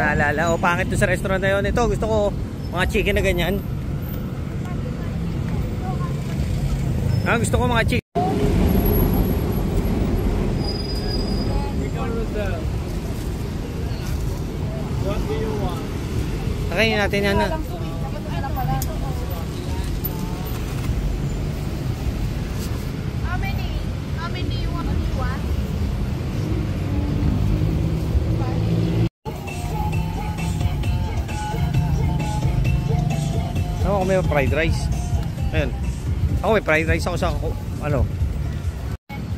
naalala. O, pangit to sa restaurant na yun. Ito, gusto ko mga chicken na ganyan. Gusto ko mga chicken. Kakainin natin yan na. How many you want? Ako may fried rice. Ayun. Ako may fried rice ako sa ano.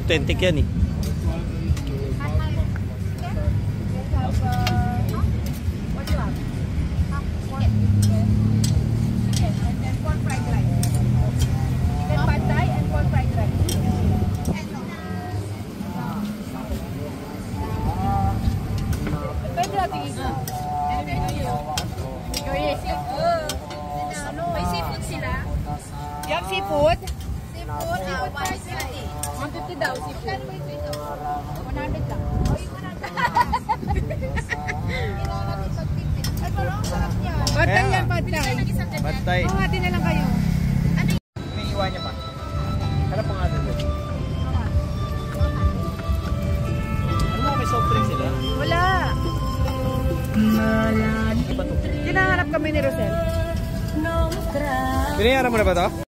Authentic yan eh. May seafood sila. Yung seafood? Seafood, 150 daw. Seafood. 100 lang. Oh, yung 100. Ay, parang sarap niya. Batay yan, batay. Batay. Buhati na lang kayo. May iwan niya pa. Harap pa nga doon. Ano mo, may soft drink sila? Wala. Hinahanap kami ni Rosel. Binayaran mo na ba ito?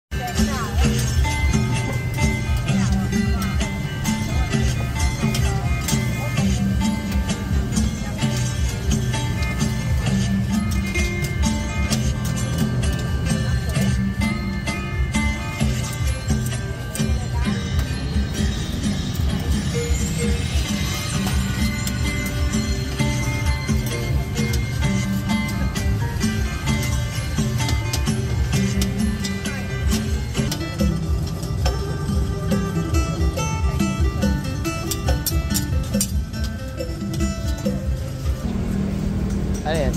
Ano yan?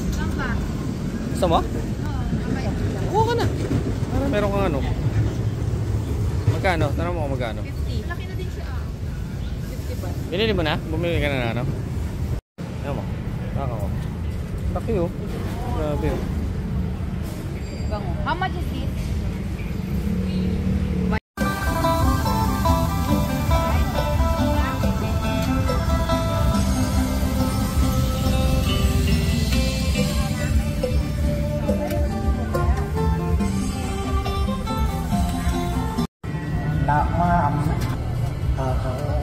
Gusto mo? Oo ka na. Meron kang ano? Magkano? Tanong mo kung magkano? 50. Laki na din siya. 50 ba? Binili mo na? Bumili ka na ano? Ano mo? Ako. Laki oh. Grabe oh. How much is this?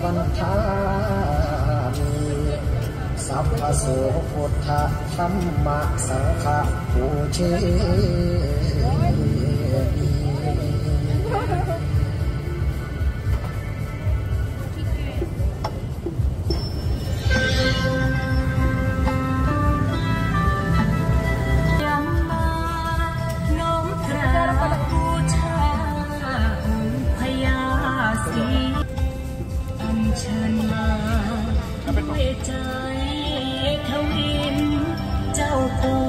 วันทามีสัพพโสพุทธธัมมะสังฆะปูเชใจทวินเจ้าปู่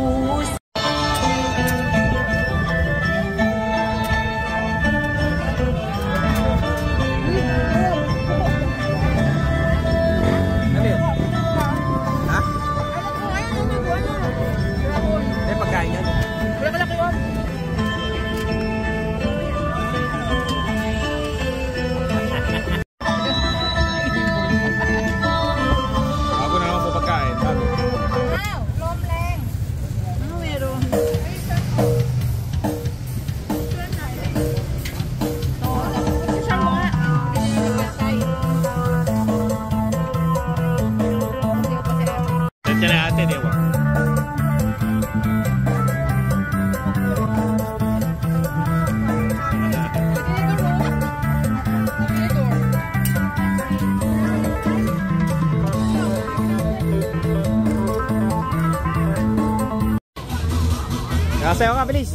Sayo ka, bilis.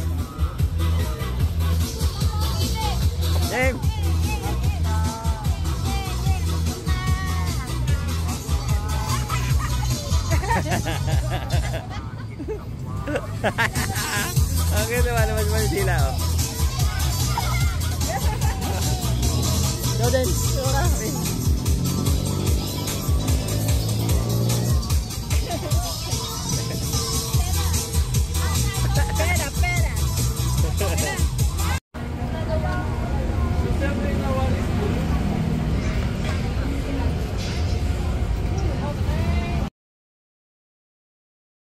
Game. Okay naman sila oh. Go dance.